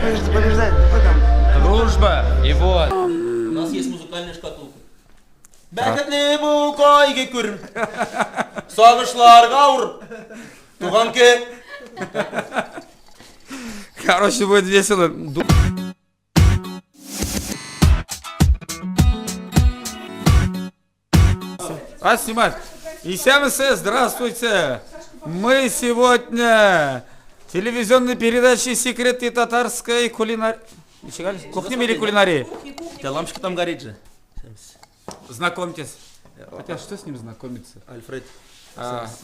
побеждать. Какой там? Дружба. И вот. У нас есть музыкальная шкатулка. Бәхетле бу кайгы күрм. Сагышларга ур. Туган ке. Короче, будет весело. А снимать. И всем здравствуйте. Мы сегодня телевизионной передачи «Секреты татарской кулинарии». Кухни или кулинарии? Да лампочка там горит же. Знакомьтесь. Хотя что с ним знакомиться? Альфред.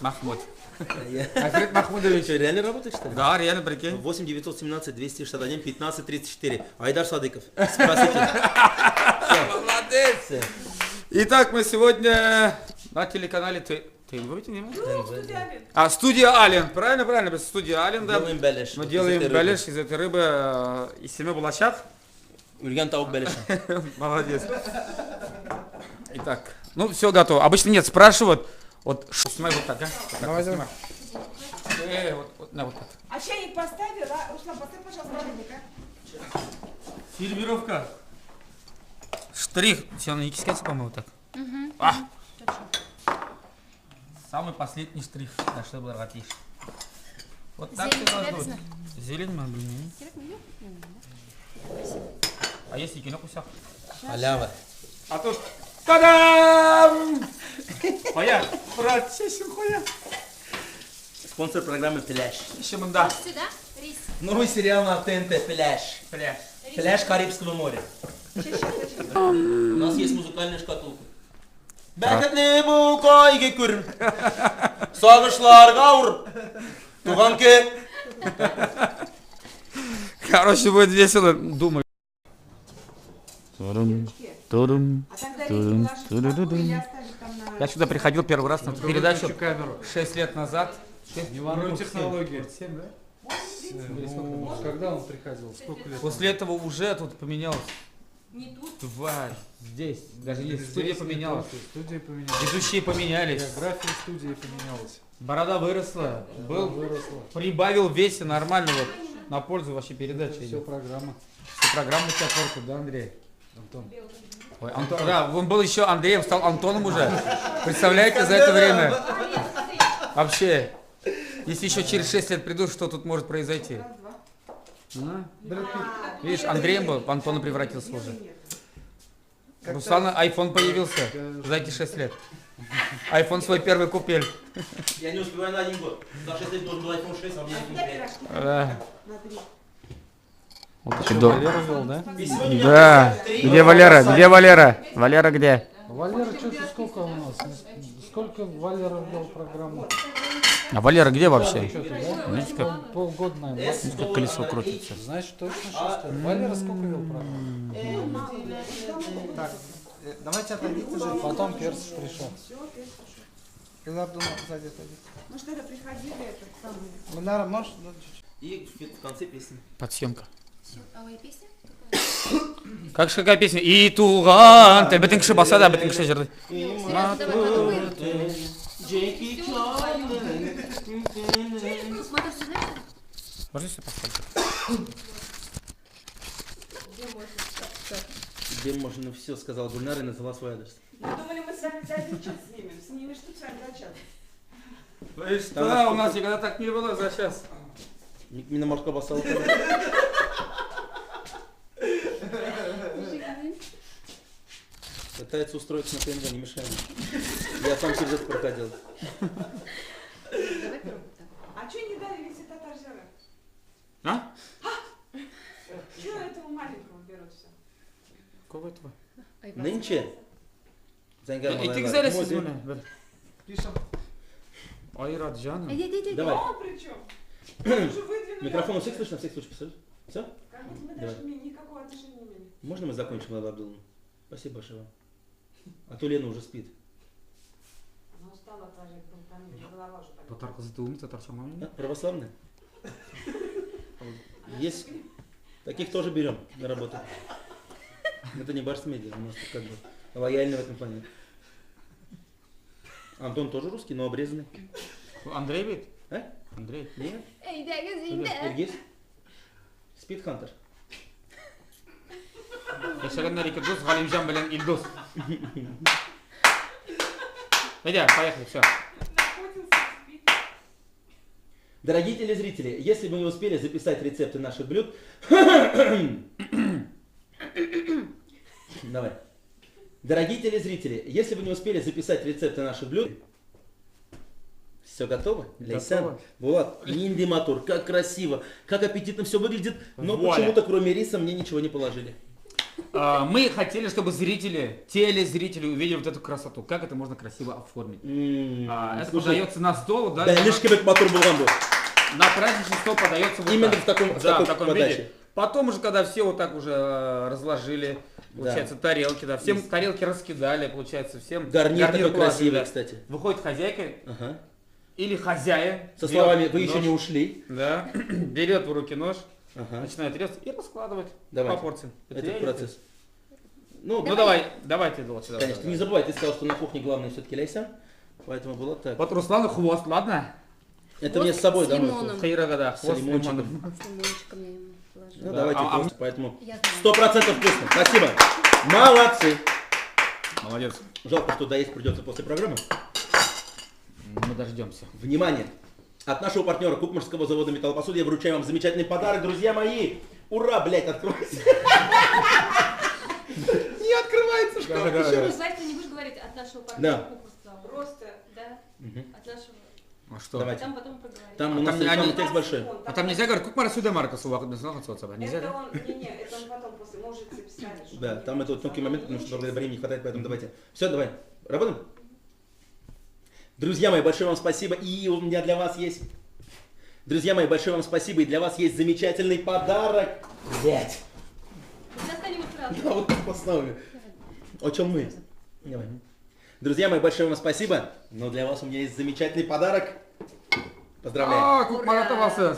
Махмуд. Альфред Махмудович. Что, реально работаешь, что ли? Да, реально, прикинь. 8 917 261 15 34. Айдар Садыков. Спросите. Молодец. Итак, мы сегодня на телеканале студия Ален. Правильно, студия Ален, да. Делаем беляш. Мы делаем беляш из этой рыбы и семя булачав. Ульган таук беляша. Молодец. Итак, ну все готово. Обычно нет, спрашивают. Вот, снимай вот так, а? Давай, снимай. Вот так. А чайник поставил, а? Руслан, поставь, пожалуйста, чайник, а? Сервировка. Штрих. Все, на кискается, по-моему, так. Самый последний штрих. Да, что было ратиш. Вот так все должно быть. Зелень, блин. А если кино кусок? Халява. А то та-дам! Хоя, брат, чешем хоя. Спонсор программы Пляж. Еще мында. Сюда, рис. Новый сериал на ТНТ Пляж. Пляж. Пляж Карибского моря. У нас есть музыкальная шкатулка. Бәхетле бу кайгы күрм. Сагышларга ур. Туган ке. Короче, будет весело, думаю. А тогда рис положишь или оставишь там на... Я сюда приходил первый раз на эту передачу камеру. 6 лет назад. Не воруй технологии. 7, да? Когда он приходил? Сколько лет? После этого уже тут поменялось. Не тут. Тварь. Здесь. Даже есть. Студия поменялась. Студия поменялась. Ведущие поменялись. География студии поменялась. Борода выросла. Выросла. Прибавил в весе нормально вот. На пользу вашей передачи Все идет. программа. Все программы у тебя портят, да, Андрей? Антон. Ой, Антон, да, он был еще Андреем, стал Антоном уже. Представляете, за это время? Вообще, если еще через 6 лет придут, что тут может произойти? Видишь, Андреем был, в Антона превратился уже. У Руслана айфон появился за эти 6 лет. Айфон свой первый купили. Я не успеваю на 1 год. За 6 лет должен был iPhone 6, а у меня iPhone 5. Да. Вот Что, до- Валера вел, да? Да. Где Валера? Где Валера? Валера где? Валера, что-то сколько у нас? Сколько Валера вел программу? А Валера где вообще? Что-то, да? Видите, как, Полгода, наверное. видите, как колесо крутится. Знаешь точно, что Валера сколько вел программу? Так, давайте отойдите же. Потом Перс пришел. Илар, думаю, сзади отойдите. Может, это приходили, это самое... Гульнара, можешь? Ну, чуть-чуть. И в конце песни. Подсъемка. Ой, песня? Как же какая песня? И туган, ты бетин кши баса, да, бетин кши жирды. Джеки Смотри, сюда. Можно себе поставить? Где можно все, сказал Гульнар и назвала свой адрес. Мы думали, мы с вами за один час снимем. Снимешь тут с вами за час. Да, у нас никогда так не было за час. Мина морского басала. Пытается устроиться на ТНВ, не мешаем. Я сам сюжет проходил. А что не дали, если татар жара? А? Чего этого маленького берут все? Кого этого? Нынче. İki güzel siz bunu. Ayrat canım. Иди. Давай. Он при чем? Он уже выдвинули. Микрофон у всех слышно, всех случаев писали? Все? Как будто мы даже никакого отношения не имели. Можно мы закончим, Алла Абдуловна? Спасибо большое вам. А то Лена уже спит. Она устала тоже, там голова уже так. Татар kızı doğum tatar çamam. А, православная? Есть. Таких тоже берем на работу. Это не Барс Медиа, у нас тут как бы лояльны в этом плане. Антон тоже русский, но обрезанный. Андрей ведь? А? Андрей. Нет? Эй, да, Иргиз? Спид Хантер. Кешегеннер Икидус, Галимжан белен Ильдус. Идем, поехали, все. Дорогие телезрители, если вы не успели записать рецепты наших блюд... Давай. Дорогие телезрители, если вы не успели записать рецепты наших блюд... Все готово? Лейсан, Булат, Нинди Матур, как красиво, как аппетитно все выглядит, но Вуаля. почему-то кроме риса мне ничего не положили. Мы хотели, чтобы зрители, телезрители увидели вот эту красоту. Как это можно красиво оформить? Это Слушай, подается на стол, да? да, лишь как Матур был вам был. На праздничный стол подается вот Именно так. в таком, Да, в такой таком подаче. виде. Потом уже, когда все вот так уже разложили, получается, тарелки, да, всем тарелки раскидали, получается, всем Гарнир такой положили, красивый, да. кстати. Выходит хозяйка Ага. или хозяин. Со берет словами «Вы еще нож, не ушли». Да, берет в руки нож, Ага. начинает резать и раскладывать Давайте. по порциям. Этот процесс. Ну, Ну давайте, Долча, давай. конечно, не забывай, ты сказал, что на кухне главное все-таки Ляйсан, поэтому было так. Вот Руслану хвост, ладно? Это мне с собой с домой. лимоном. Хайрага, да, С хвост с лимончиком. лимоном. С лимончиком я ему положила. Ну, Да. давайте А просто, поэтому Я знаю. 100% вкусно. Спасибо. Молодцы. Молодец. Жалко, что доесть придется после программы. Мы дождемся. Внимание! От нашего партнера Кукмарского завода металлопосуды я вручаю вам замечательный подарок, друзья мои! Ура, блядь, откройся! Не открывается шкаф. Еще раз. Обязательно не будешь говорить от нашего Да. партнера Кукурского. Просто, да? Мгм. От нашего. А что? Давайте. Там потом поговорим. Там А у нас там рекламный они- текст большой. А там нельзя говорить, как Марасюда Марка Сувак, нельзя? Это он, это он потом после, мы уже записали. что Да, он там это вот тонкий момент, потому что благодаря времени не хватает, поэтому давайте. Все, давай. Работаем? Друзья мои, большое вам спасибо. И у меня для вас есть... Друзья мои, большое вам спасибо. И для вас есть замечательный подарок. Блять. Достанем его сразу. Да, вот так поставлю. О чем мы? Давай. Друзья мои, большое вам спасибо. Но для вас у меня есть замечательный подарок. Поздравляю. А, как маратовался.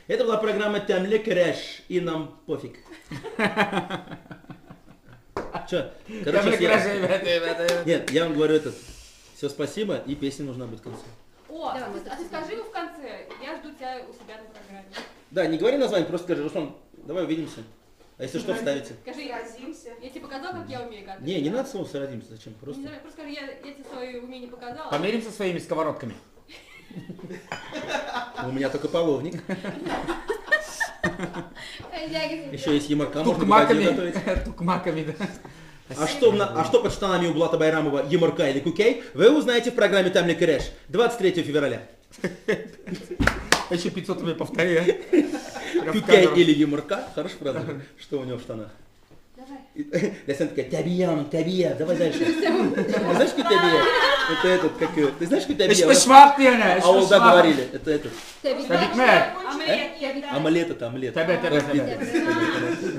Это была программа Тямле Крэш. И нам пофиг. Че? Короче, нет, я вам говорю это. Все, спасибо. И песня нужна будет в конце. О, Да, а мы ты так скажи ему в конце. Я жду тебя у себя на программе. Да, не говори название, просто скажи, Руслан, давай увидимся. А если что, вставите. Скажи, Сразимся. я тебе показал, как я умею готовить. Не надо слово сразимся, зачем? Не Просто. знаю, просто скажи, я тебе свои умения показала. Померимся своими сковородками. У меня только половник. Еще есть ямарка, можно Тукмаками. готовить. Тукмаками, да. А что под штанами у Булата Байрамова, ямарка или кукей, вы узнаете в программе Тямли Крэш 23 февраля. Еще 500 рублей повтори. Кукей или ямарка, хорошо, правда? Что у него в штанах? Давай. Лясян такая, табия, давай дальше. Ты знаешь, что табия? Это этот, как его? Ты знаешь, что табия? Швабтина. А вот да говорили, это этот. Табикмет. Амалет это амалет. Табе.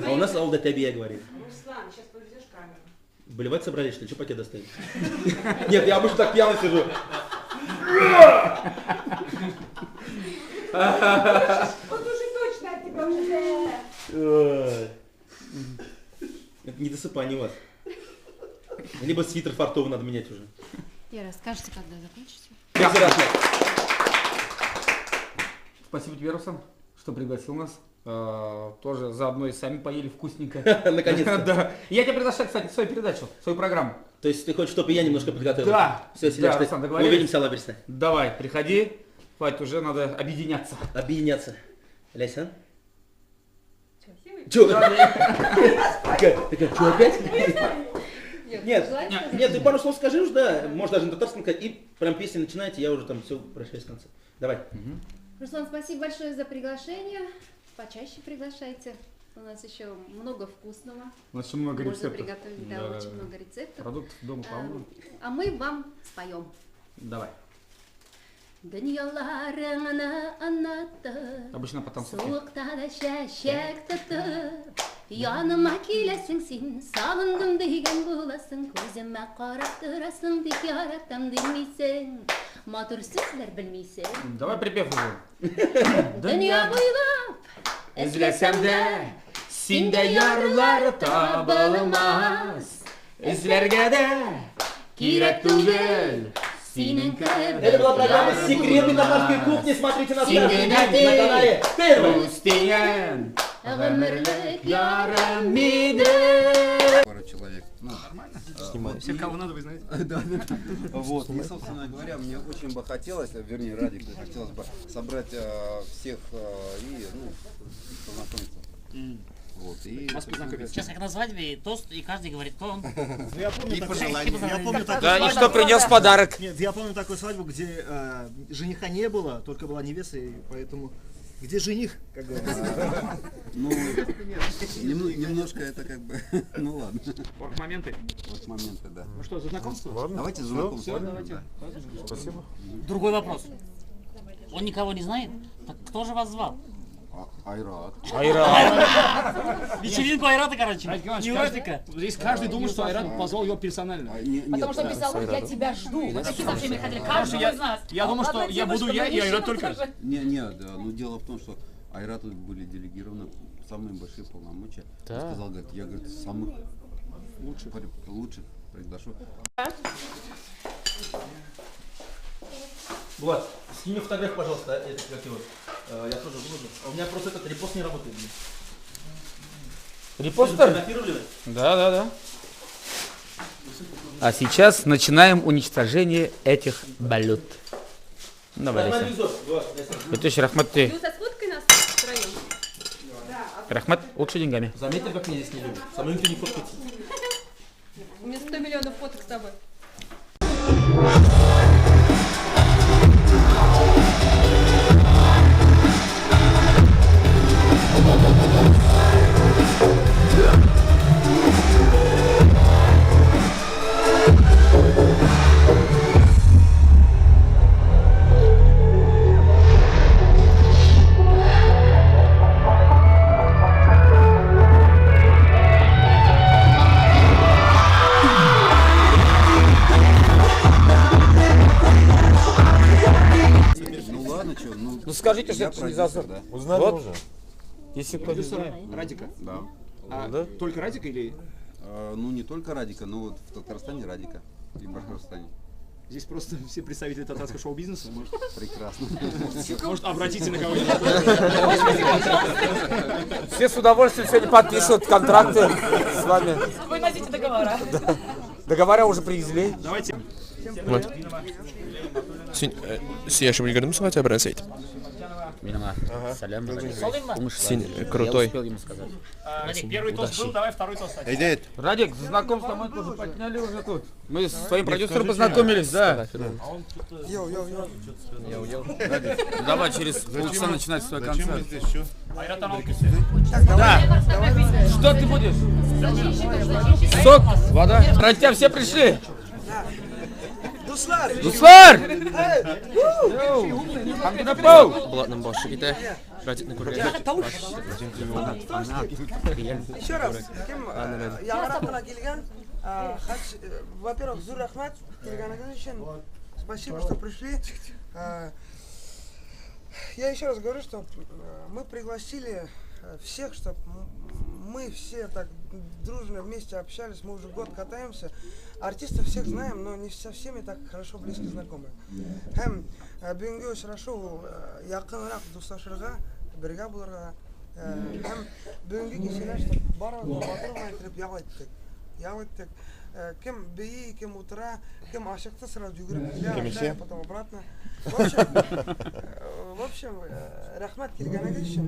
А у нас Алда табия говорит. Руслан, сейчас повезешь камеру. Болевать собрались, что ли? Что пакет доставить? Нет, я обычно так пьяный сижу. Вот уже точно от тебя уже. Это не досыпание у вас. Либо свитер фартовый надо менять уже. И расскажете, когда закончите. Спасибо тебе, Руслан, что пригласил нас. Тоже заодно и сами поели вкусненько. Наконец-то. Да. Я тебя приглашаю, кстати, в свою передачу, в свою программу. То есть ты хочешь, чтобы я немножко подготовил? Да. Все, Селяш, Да, Руслан, договорились? увидимся, Лаберсна. Давай, приходи. Хватит, уже надо объединяться. Объединяться. Ляйсан? Красивый? Че? Че опять? Нет, ты пару слов скажи уже, да. Может даже на татарском сказать. И прям песня начинайте, я уже там все прощаюсь в конце. Давай. Руслан, спасибо большое за приглашение. Почаще приглашайте. У нас еще много вкусного. У нас еще много Можно рецептов. приготовить, да, очень много рецептов. Продуктов дома полно. А мы вам споем. Давай. Дөньяларыңны ынатып, Обычно потом суыкта да чәчәк тотып, яныма киләсең син, сагындым дигән буласың, күземә карап торасың, тик яратам димисең, матур сүзләр белмисең. Давай припев уже. Дөнья буйлап Эзләсәм дә, синдә ярлар табылмас. Эзләргә дә кирәк түгел. Это была программа «Секреты татарской кухни». Смотрите нас на канале ТНВ. Гомерлек ярым иде. Пару человек. Ну, Все, кого надо, вы знаете. да. Вот. И, собственно говоря, мне очень бы хотелось, вернее, Радик, хотелось бы собрать всех и, ну, познакомиться. Вот, и... Сейчас как на свадьбе, тост, и каждый говорит, кто он. Я помню И такую пожелания. свадьбу. Я помню такую Да, и свадьбу. что принес подарок? Нет, я помню такую свадьбу, где жениха не было, только была невеста, и поэтому... Где жених, как говорится? Ну, немножко это как бы, ну ладно. Орг-моменты. Орг-моменты, да. Ну что, за знакомство? Давайте за знакомство. Давайте. Спасибо. Другой вопрос. Он никого не знает? Так кто же вас звал? Айрат. Вечеринку Айрата, короче. Не Радика. Здесь каждый думает, что Айрат позвал его персонально. Потому что писал, я тебя жду. Вот такие сообщения ходили, каждый из нас. Я думал, что я буду я и Айрат только. Нет, ну дело в том, что Айрату были делегированы самые большие полномочия. Он сказал, говорит, я, говорит, самых лучших приглашу. Влад, сними фотографию, пожалуйста, это как его. Я тоже выложу. А у меня просто этот репост не работает. Репостер? Фотографировали вы? Да. А сейчас начинаем уничтожение этих балют. Давай, Леся. Это Рахмат, ты. Вы со сфоткой нас втроем? Рахмат, лучше деньгами. Заметьте, как меня здесь не любят. Со мной никто не фоткается. У меня 100 миллионов фоток с тобой. Ну скажите, что это не зазор. Да. Узнали вот. Уже. Если кто не знает. Радика. Да. Да. Только Радика или? Ну не только Радика, но вот в Татарстане Радика и в Башкортостане. Здесь просто все представители татарского шоу-бизнеса. Может? Прекрасно. Может, обратите на кого-нибудь. Все с удовольствием сегодня подпишут контракты с вами. Вы носите договора. Да. Договора уже привезли. Давайте. Вот. Син şimdi gördün mü Suat abi Seyit? Минама. Салям. Син крутой. Я успел ему сказать. Радик, первый тост был, давай второй тост. Радик, знакомство мы тоже подняли уже тут. Мы с своим продюсером познакомились, да. Радик, давай через полчаса начинать свой концерт. Да. Что ты будешь? Сок, вода. Ради тебя все пришли. Дуслар! Блатным баши gider. Радик'ni kuruyor. Еще раз, Яғараттан келген, во-первых, зур рахмат келгеніңіз үшін. Спасибо, что пришли. Я еще раз говорю, что мы пригласили всех, чтобы мы все так дружно вместе общались, мы уже год катаемся. Артистов всех знаем, но не со всеми так хорошо близко знакомы. Бүгінгі очрашу якынырақ досташырға, бірге болырға. Бүгінгі кешелер, что барлығы батырмай кіріп яғайттық. Кім бейі, кім утыра, кім ашықты сразу жүгіріп, потом обратно. В общем, рахмат келгеніңіз үшін.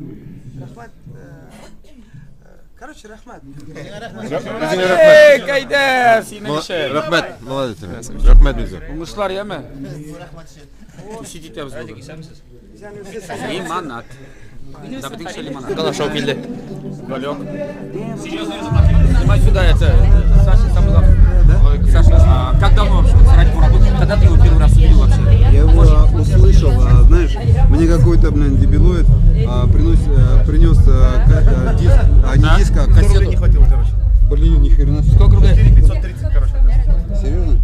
Рахмат. Короче, рахмат. Эй, кайда, синемше. Рахмат, молодец. Рахмат bizga. Умышлар яме. Сидите обзор. Лимонад. Да, бдыкше лимонад. Калашов келді. Галек. Снимай сюда это. Саша, самый главный. Саша, как давно вообще с Радиком работаешь? Когда ты его первый раз увидел вообще? Я его услышал, знаешь, мне какой-то, блин, дебилоид принес диск, не диск, а кассету. Не хватило, короче. Блин, ни хрена. Сколько рублей? 530, короче. Серьезно?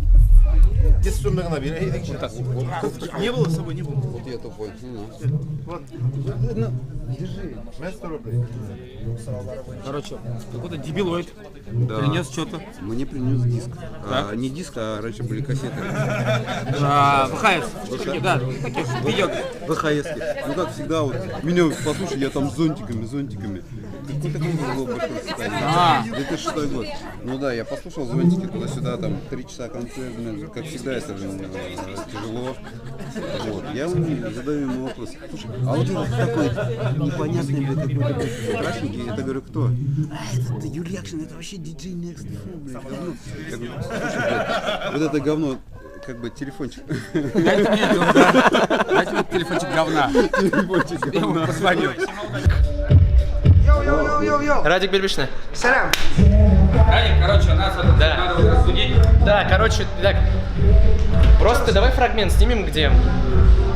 Где суммы набери? Не было с собой, не было. Вот я тупой. Вот. Держи. 100 рублей. Короче, какой-то дебилоид. Да. Принес что-то. Мне принес диск. Не диск, а раньше были кассеты. ВХС. Да, таких видео. ВХС-ки. Ну как всегда, вот, меня послушай, я там с зонтиками. Какой такой было большое состояние? 2006 год. Ну да, я послушал зонтики туда-сюда, там 3 часа концерт, блин, как всегда, это тяжело. Вот. Я задаю ему вопрос. Слушай, а вот это такой непонятный какой-то крашенький, это говорю, кто? А, это Юрий Акшин, это вообще диджей Next. Я говорю, слушай, блядь, вот это говно, как бы телефончик. Дайте мне телефончик говна. Телефончик Я ему позвоню. Йоу. Радик Бельбишна. Салям. Радик, короче, нас надо вот рассудить. Да, короче, так. Просто давай фрагмент снимем, где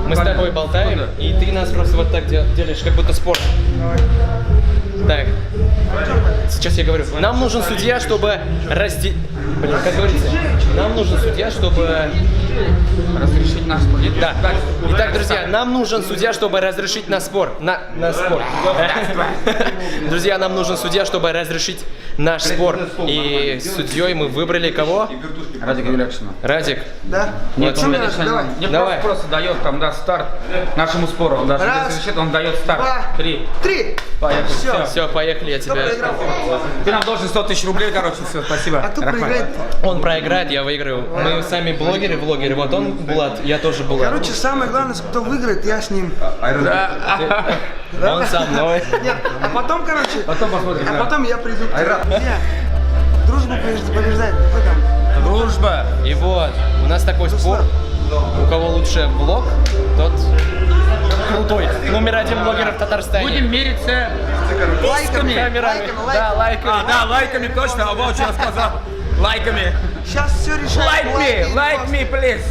мы с тобой болтаем, и ты нас просто вот так делаешь, как будто спорт. Так. Сейчас я говорю. Нам нужен судья, чтобы разделить... Блин, как говорится? Нам нужен судья, чтобы... Разрешить наш спор. Да. Итак, друзья, нам нужен судья, чтобы разрешить на спор. На спор. Друзья, нам нужен судья, чтобы разрешить наш спор. И судьей мы выбрали кого? Радик Юлякшина. Радик. Да? Нет, Что он мне надо? Давай. не просто дает там, да, старт нашему спору. Он даже Раз, разрешит, он дает старт. 2, 3. 3. Поехали. Все, поехали, я Кто тебя... проиграл? Ты нам должен 100 тысяч рублей, короче, все, спасибо. А кто Рахман. проиграет? Он проиграет, я выиграю. Мы сами влогеры. Вот он Булат, я тоже Булат. Короче, самое главное, кто выиграет, я с ним. Он со мной. Нет, а потом, короче, Потом посмотрим. а да. потом я приду к тебе. Не, дружба побеждает. Какой там? Дружба. И вот, у нас такой спор. У кого лучше влог, тот крутой. Номер 1 блогер в Татарстане. Будем мериться Лайками. Камерами. Да, лайками. Да, лайками точно, а вот что я сказал. Лайками. Сейчас все решает. Like me, please.